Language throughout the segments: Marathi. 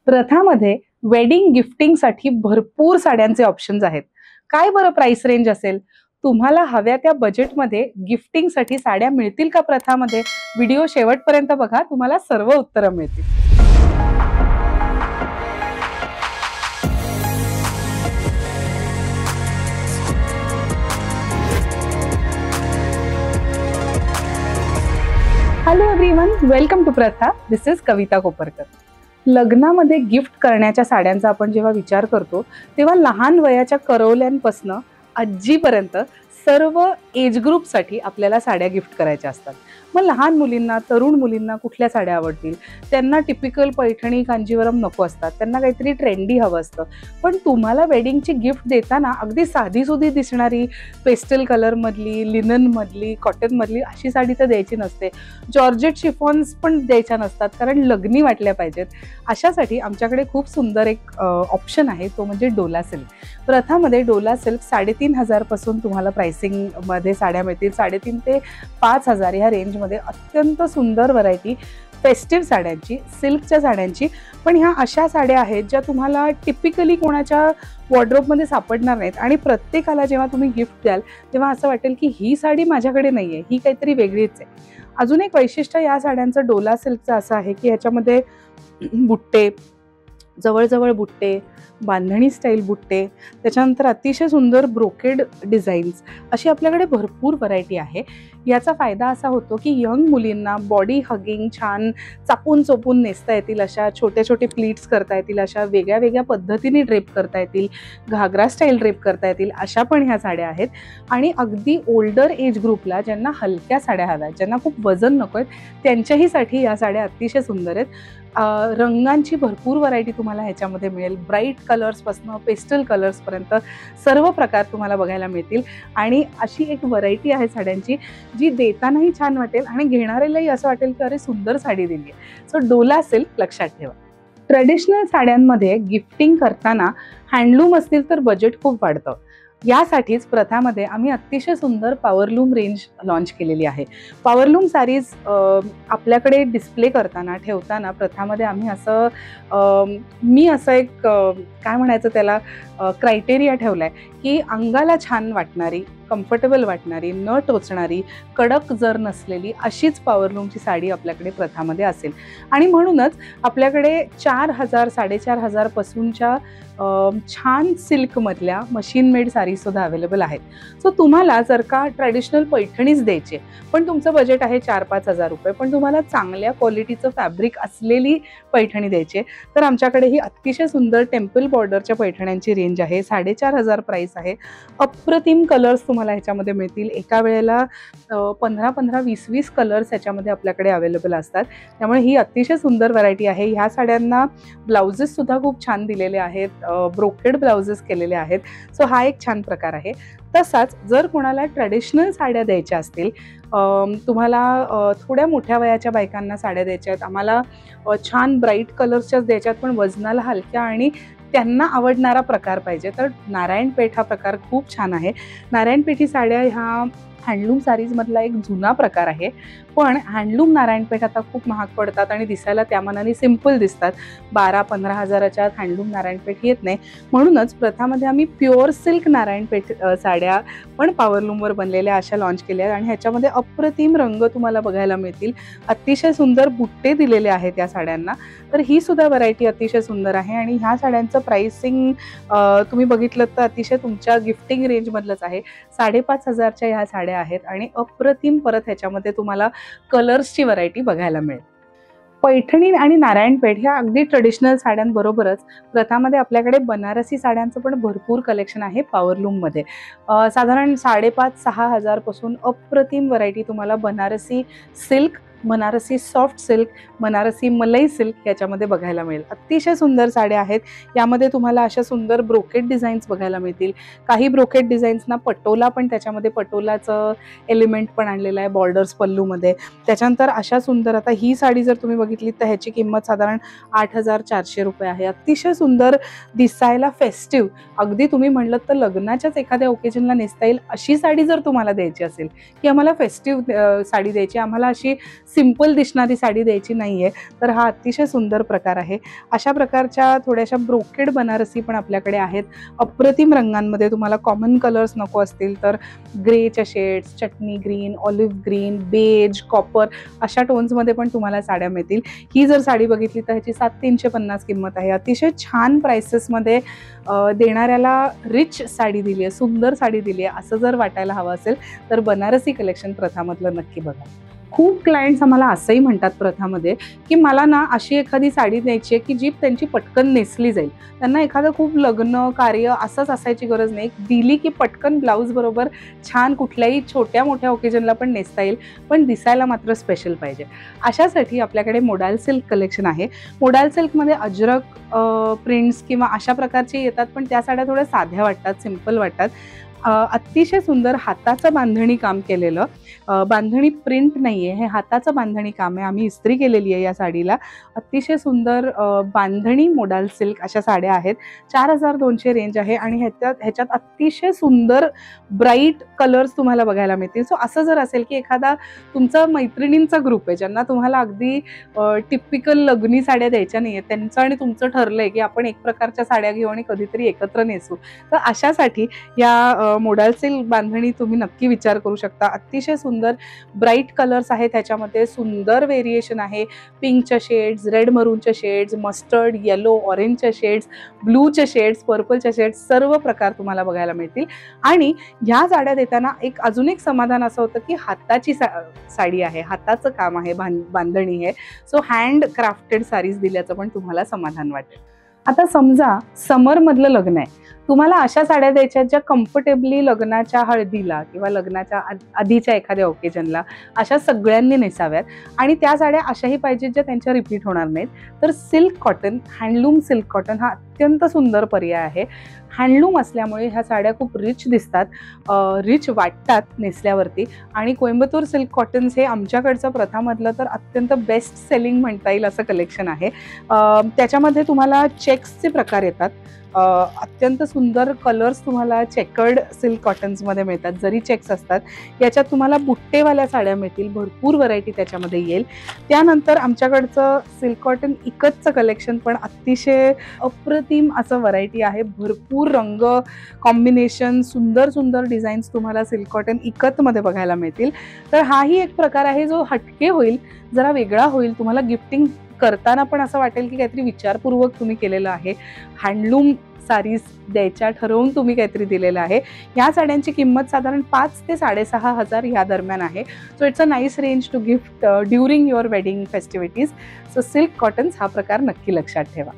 प्रथामध्ये वेडिंग गिफ्टिंगसाठी भरपूर साड्यांचे ऑप्शन्स आहेत. काय बरं प्राइस रेंज असेल? तुम्हाला हव्या त्या बजेटमध्ये गिफ्टिंगसाठी साड्या मिळतील का प्रथामध्ये? व्हिडिओ शेवटपर्यंत बघा, तुम्हाला सर्व उत्तरं मिळतील. हॅलो एव्हरीवन, वेलकम टू प्रथा. दिस इज कविता कोपरकर. लग्नामध्ये गिफ्ट करण्याच्या साड्यांचा आपण जेव्हा विचार करतो तेव्हा लहान वयाच्या करवल्यांपासनं आजीपर्यंत सर्व एज ग्रुपसाठी आपल्याला साड्या गिफ्ट करायच्या असतात. मग लहान मुलींना, तरुण मुलींना कुठल्या साड्या आवडतील? त्यांना टिपिकल पैठणी, कांजीवरम नको असतात, त्यांना काहीतरी ट्रेंडी हवं असतं. पण तुम्हाला वेडिंगची गिफ्ट देताना अगदी साधीसुधी दिसणारी पेस्टल कलरमधली, लिननमधली, कॉटनमधली अशी साडी तर द्यायची नसते. जॉर्जेट शिफॉन्स पण द्यायच्या नसतात, कारण लग्नी वाटल्या पाहिजेत. अशासाठी आमच्याकडे खूप सुंदर एक ऑप्शन आहे, तो म्हणजे डोला सिल्क. प्रथामध्ये डोला सिल्क 3,500 पासून तुम्हाला प्राइसिंगमध्ये साड्या मिळतील. 3,500 ते 5,000 ह्या रेंजमध्ये अत्यंत सुंदर व्हरायटी फेस्टिव्ह साड्यांची, सिल्कच्या साड्यांची. पण ह्या अशा साड्या आहेत ज्या तुम्हाला टिपिकली कोणाच्या वॉर्डरोबमध्ये सापडणार नाहीत आणि प्रत्येकाला जेव्हा तुम्ही गिफ्ट द्याल तेव्हा असं वाटेल की ही साडी माझ्याकडे नाही आहे, ही काहीतरी वेगळीच आहे. अजून एक वैशिष्ट्य या साड्यांचं डोला सिल्कचं असं आहे की ह्याच्यामध्ये बुट्टे, जवळजवळ बुट्टे, बांधणी स्टाईल बुट्टे, त्याच्यानंतर अतिशय सुंदर ब्रोकेड डिझाईन्स, अशी आपल्याकडे भरपूर व्हरायटी आहे. याचा फायदा असा होतो की यंग मुलींना बॉडी हगिंग छान चापून चोपून नेसता येतील, अशा छोटे छोटे प्लीट्स करता येतील, अशा वेगळ्या वेगळ्या पद्धतीने ड्रेप करता येतील, घागरा स्टाईल ड्रेप करता येतील, अशा पण ह्या साड्या आहेत. आणि अगदी ओल्डर एज ग्रुपला ज्यांना हलक्या साड्या हव्या आहेत, ज्यांना खूप वजन नको आहेत, त्यांच्याहीसाठी या साड्या अतिशय सुंदर आहेत. रंगांची भरपूर व्हरायटी तुम्हाला ह्याच्यामध्ये मिळेल. ब्राईट कलर्सपासून पेस्टल कलर्सपर्यंत सर्व प्रकार तुम्हाला बघायला मिळतील. आणि अशी एक व्हरायटी आहे साड्यांची जी देतानाही छान वाटेल आणि घेणाऱ्यालाही असं वाटेल की अरे सुंदर साडी दिली आहे. सो डोला सिल्क लक्षात ठेवा. ट्रेडिशनल साड्यांमध्ये गिफ्टिंग करताना हँडलूम असतील तर बजेट खूप वाढतं. यासाठीच प्रथामध्ये आम्ही अतिशय सुंदर पॉवरलूम रेंज लॉन्च केलेली आहे. पॉवरलूम साडीज आपल्याकडे डिस्प्ले करताना, ठेवताना प्रथामध्ये आम्ही मी असं एक काय म्हणायचं त्याला क्रायटेरिया ठेवला आहे की अंगाला छान वाटणारी, कम्फर्टेबल वाटणारी, न टोचणारी, कडक जर नसलेली अशीच पॉवरलूमची साडी आपल्याकडे प्रथामध्ये असेल. आणि म्हणूनच आपल्याकडे 4,000, 4,500 पासूनच्या छान सिल्कमधल्या मशीन मेड साडीसुद्धा अवेलेबल आहेत. सो तुम्हाला जर का ट्रॅडिशनल पैठणीच द्यायचे पण तुमचं बजेट आहे 4-5 हजार रुपये, पण तुम्हाला चांगल्या क्वालिटीचं फॅब्रिक असलेली पैठणी द्यायची, तर आमच्याकडे ही अतिशय सुंदर टेम्पल बॉर्डरच्या पैठण्यांची रेंज आहे. 4,500 प्राइस आहे. अप्रतिम कलर्स तुम्हाला ह्याच्यामध्ये मिळतील. एका वेळेला 15-15, 20-20 कलर्स ह्याच्यामध्ये आपल्याकडे अवेलेबल असतात. त्यामुळे ही अतिशय सुंदर व्हरायटी आहे. ह्या साड्यांना ब्लाउजेससुद्धा खूप छान दिलेले आहेत, ब्रोकेड ब्लाउजेस केलेले आहेत. सो हा एक छान प्रकार आहे. तसाच जर कोणाला ट्रेडिशनल साड्या द्यायच्या असतील, तुम्हाला थोड्या मोठ्या वयाच्या बायकांना साड्या द्यायच्या आहेत, आम्हाला छान ब्राईट कलर्सच्याच द्यायच्यात पण वजनाला हलक्या आणि त्यांना आवडणारा प्रकार पाहिजे, तर नारायणपेठ हा प्रकार खूप छान आहे. नारायणपेठी साड्या ह्या हँडलूम साडीजमधला एक जुना प्रकार आहे. पण हँडलूम नारायणपेठ आता खूप महाग पडतात आणि दिसायला त्या मानाने सिम्पल दिसतात. 12-15 हजाराच्या हँडलूम नारायणपेठ येत नाही. म्हणूनच प्रथामध्ये आम्ही प्युअर सिल्क नारायणपेठ साड्या पण पॉवरलूमवर बनलेल्या अशा लॉन्च केल्या आहेत. आणि ह्याच्यामध्ये अप्रतिम रंग तुम्हाला बघायला मिळतील. अतिशय सुंदर बुट्टे दिलेले आहेत या साड्यांना. तर ही सुद्धा व्हरायटी अतिशय सुंदर आहे. आणि ह्या साड्यांचं प्राइसिंग तुम्ही बघितलं तर अतिशय तुमच्या गिफ्टिंग रेंजमधलंच आहे. 5,500च्या ह्या साड्या आहेत आणि अप्रतिम परत ह्याच्यामध्ये तुम्हाला कलर्सची व्हरायटी बघायला मिळेल. पैठणी आणि नारायणपेठ ह्या अगदी ट्रेडिशनल साड्यांबरोबरच प्रथामध्ये आपल्याकडे बनारसी साड्यांचं पण भरपूर कलेक्शन आहे पॉवरलूममध्ये. साधारण 5,500-6 हजार पासून अप्रतिम व्हरायटी तुम्हाला Banarasi silk, Banarasi soft silk, Banarasi मलई सिल्क याच्यामध्ये बघायला मिळेल. अतिशय सुंदर साड्या आहेत. यामध्ये तुम्हाला अशा सुंदर ब्रोकेड डिझाईन्स बघायला मिळतील. काही ब्रोकेड डिझाईन्सना पटोला पण, त्याच्यामध्ये पटोलाचं एलिमेंट पण आणलेलं आहे बॉर्डर्स पल्लूमध्ये. त्याच्यानंतर अशा सुंदर, आता ही साडी जर तुम्ही बघितली तर ह्याची किंमत साधारण 8,400 रुपये आहे. अतिशय सुंदर, दिसायला फेस्टिव्ह, अगदी तुम्ही म्हणलं तर लग्नाच्याच एखाद्या ओकेजनला नेसता येईल अशी साडी जर तुम्हाला द्यायची असेल की आम्हाला फेस्टिव्ह साडी द्यायची, आम्हाला अशी सिंपल दिसणारी साडी द्यायची नाहीये तर हा अतिशय सुंदर प्रकार आहे। अशा प्रकारच्या थोड्याशा ब्रोकेड बनारसी पण आपल्याकडे आहेत, अप्रतिम रंगांमध्ये। तुम्हाला कॉमन कलर्स नको असतील तर ग्रेच्या shades, chutney green, olive green, beige, copper अशा टोन्समध्ये पण तुम्हाला साड्या मिळतील। ही जर साडी बघितली तर ह्याची 7,350 किंमत आहे। अतिशय छान प्राइसेसमध्ये देणाऱ्याला रिच साडी दिली आहे, सुंदर साडी दिली आहे असं जर वाटायला हवं असेल तर बनारसी कलेक्शन प्रथामधलं नक्की बघा। खूप क्लायंट्स आम्हाला असंही म्हणतात प्रथामध्ये की मला ना अशी एखादी साडी द्यायची आहे की जी त्यांची पटकन नेसली जाईल। त्यांना एखादं खूप लग्न कार्य असंच असायची गरज नाही, दिली की पटकन ब्लाऊज बरोबर छान कुठल्याही छोट्या मोठ्या ओकेजनला पण नेसता येईल, पण दिसायला मात्र स्पेशल पाहिजे। अशासाठी आपल्याकडे मोडाल सिल्क कलेक्शन आहे। मोडाल सिल्कमध्ये अजरक प्रिंट्स किंवा अशा प्रकारचे येतात, पण त्या साड्या थोड्या साध्या वाटतात, सिंपल वाटतात। अतिशय सुंदर हाताचं बांधणी काम केलेलं, बांधणी प्रिंट नाहीये, हे हाताचं बांधणी काम आहे। आम्ही इस्त्री केलेली आहे या साडीला। अतिशय सुंदर बांधणी मोडाल सिल्क अशा साड्या आहेत। 4,200 रेंज आहे आणि ह्याच्यात अतिशय सुंदर ब्राईट कलर्स तुम्हाला बघायला मिळतील। सो असं जर असेल की एखादा तुमचा मैत्रिणींचा ग्रुप आहे ज्यांना तुम्हाला अगदी टिपिकल लग्नी साड्या द्यायच्या नाही आहेत, त्यांचं आणि तुमचं ठरलंय की आपण एक प्रकारच्या साड्या घेऊ आणि कधीतरी एकत्र नेसू, तर अशासाठी या मोडाल सिल्क बांधणी तुम्ही नक्की विचार करू शकता। अतिशय सुंदर ब्राईट कलर्स आहेत, त्याच्यामध्ये सुंदर व्हेरिएशन आहे। पिंकच्या शेड्स, रेड मरूनच्या शेड्स, मस्टर्ड, येलो, ऑरेंजच्या शेड्स, ब्लूच्या शेड्स, पर्पलच्या शेड्स सर्व प्रकार तुम्हाला बघायला मिळतील। आणि ह्या साड्या देताना अजून एक समाधान असं होतं की हाताची साडी आहे, हाताचं काम आहे, बांधणी आहे। सो हँड क्राफ्टेड साडीज दिल्याचं पण तुम्हाला समाधान वाटेल। आता समजा समर मधलं लग्न आहे, तुम्हाला अशा साड्या द्यायच्या ज्या कम्फर्टेबली लग्नाच्या हळदीला किंवा लग्नाच्या आधीच्या एखाद्या ओकेजनला अशा सगळ्यांनी नेसाव्यात आणि त्या साड्या अशाही पाहिजेत ज्या त्यांच्या रिपीट होणार नाहीत, तर silk cotton, handloom silk cotton हा अत्यंत सुंदर पर्याय आहे। हँडलूम असल्यामुळे ह्या साड्या खूप रिच दिसतात, रिच वाटतात नेसल्यावरती। आणि कोइंबतूर सिल्क कॉटन्स हे आमच्याकडचं प्रथामधलं तर अत्यंत बेस्ट सेलिंग म्हणता येईल असं कलेक्शन आहे। त्याच्यामध्ये तुम्हाला चेक्सचे प्रकार येतात, अत्यंत सुंदर कलर्स तुम्हाला चेकर्ड सिल्क कॉटन्समध्ये मिळतात, जरी चेक्स असतात। याच्यात तुम्हाला बुट्टेवाल्या साड्या मिळतील, भरपूर व्हरायटी त्याच्यामध्ये येईल। त्यानंतर आमच्याकडचं सिल्क कॉटन इकतचं कलेक्शन पण अतिशय अप्रतिम असं व्हरायटी आहे, भरपूर रंग कॉम्बिनेशन, सुंदर सुंदर डिझाईन्स तुम्हाला सिल्क कॉटन इकतमध्ये बघायला मिळतील। तर हाही एक प्रकार आहे जो हटके होईल, जरा वेगळा होईल, तुम्हाला गिफ्टिंग करताना पण असं वाटेल की काहीतरी विचारपूर्वक तुम्ही केलेलं आहे, हँडलूम साडीज द्यायच्या ठरवून तुम्ही काहीतरी दिलेलं आहे। या साड्यांची किंमत साधारण 5,000 ते 6,500 या दरम्यान आहे। So it's a nice range to gift during your wedding festivities. So silk cottons हा प्रकार नक्की लक्षात ठेवा।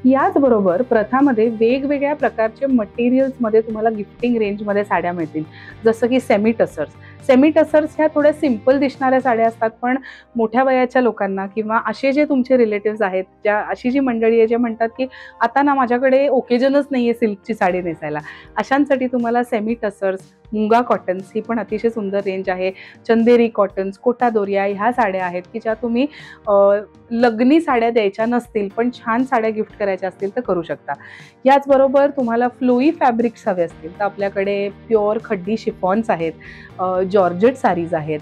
याचबरोबर प्रथामध्ये वेगवेगळ्या प्रकारचे मटेरियल्समध्ये तुम्हाला गिफ्टिंग रेंजमध्ये साड्या मिळतील, जसं की सेमी टसर्स। सेमी टसर्स ह्या थोड्या सिंपल दिसणाऱ्या साड्या असतात, पण मोठ्या वयाच्या लोकांना किंवा असे जे तुमचे रिलेटिव्स आहेत, अशी जी मंडळी आहे जे म्हणतात की आता ना माझ्याकडे ओकेजनच नाही आहे सिल्कची साडी नेसायला, अशांसाठी तुम्हाला सेमी टसर्स, मुंगा कॉटन्स ही पण अतिशय सुंदर रेंज आहे। चंदेरी कॉटन्स, कोटा दोरिया ह्या साड्या आहेत की ज्या तुम्ही लग्नी साड्या द्यायच्या नसतील पण छान साड्या गिफ्ट करायच्या असतील तर करू शकता। याचबरोबर तुम्हाला फ्लोई फॅब्रिक्स हवे असतील तर आपल्याकडे प्युअर खड्डी शिफॉन्स आहेत, जॉर्जेट साडीज आहेत,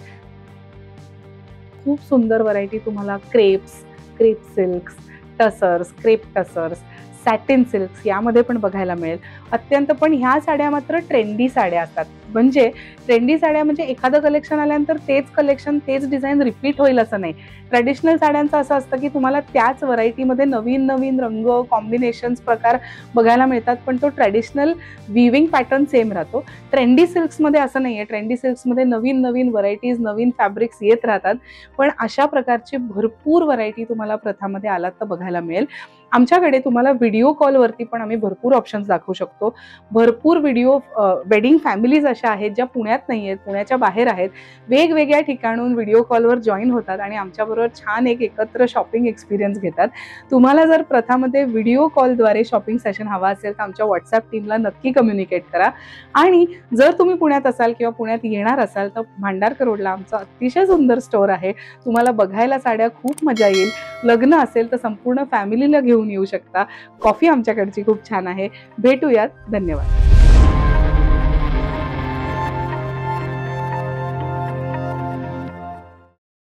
खूप सुंदर व्हरायटी तुम्हाला crepes, crepe silks, tussars, crepe tussars, satin silks यामध्ये पण बघायला मिळेल अत्यंत। पण ह्या साड्या मात्र ट्रेंडी साड्या असतात, म्हणजे ट्रेंडी साड्या म्हणजे एखादं कलेक्शन आल्यानंतर तेच कलेक्शन, तेच डिझाईन रिपीट होईल असं नाही। ट्रेडिशनल साड्यांचं असं असतं की तुम्हाला त्याच व्हरायटीमध्ये नवीन नवीन रंग, कॉम्बिनेशन्स, प्रकार बघायला मिळतात, पण तो ट्रेडिशनल विविंग पॅटर्न सेम राहतो। ट्रेंडी सिल्क्समध्ये असं नाही आहे, ट्रेंडी सिल्क्समध्ये नवीन नवीन व्हरायटीज, नवीन फॅब्रिक्स येत राहतात, पण अशा प्रकारची भरपूर व्हरायटी तुम्हाला प्रथामध्ये आलात तर बघायला मिळेल। आमच्याकडे तुम्हाला व्हिडिओ कॉलवरती पण आम्ही भरपूर ऑप्शन्स दाखवू शकतो। भरपूर वेडिंग फॅमिलीज अशा आहेत ज्या पुण्यात नाही आहेत, पुण्याच्या बाहेर आहेत, वेगवेगळ्या ठिकाणून व्हिडिओ कॉलवर जॉईन होतात आणि आमच्याबरोबर छान एकत्र शॉपिंग एक्सपिरियन्स घेतात। तुम्हाला जर प्रथामध्ये व्हिडिओ कॉलद्वारे शॉपिंग सेशन हवा असेल तर आमच्या व्हॉट्सअप टीमला नक्की कम्युनिकेट करा। आणि जर तुम्ही पुण्यात असाल किंवा पुण्यात येणार असाल तर भांडारकर रोडला आमचं अतिशय सुंदर स्टोअर आहे, तुम्हाला बघायला साड्या खूप मजा येईल। लग्न असेल तर संपूर्ण फॅमिलीला घेऊन येऊ शकता। कॉफी आमच्याकडची खूप छान आहे। भेटूयात, धन्यवाद।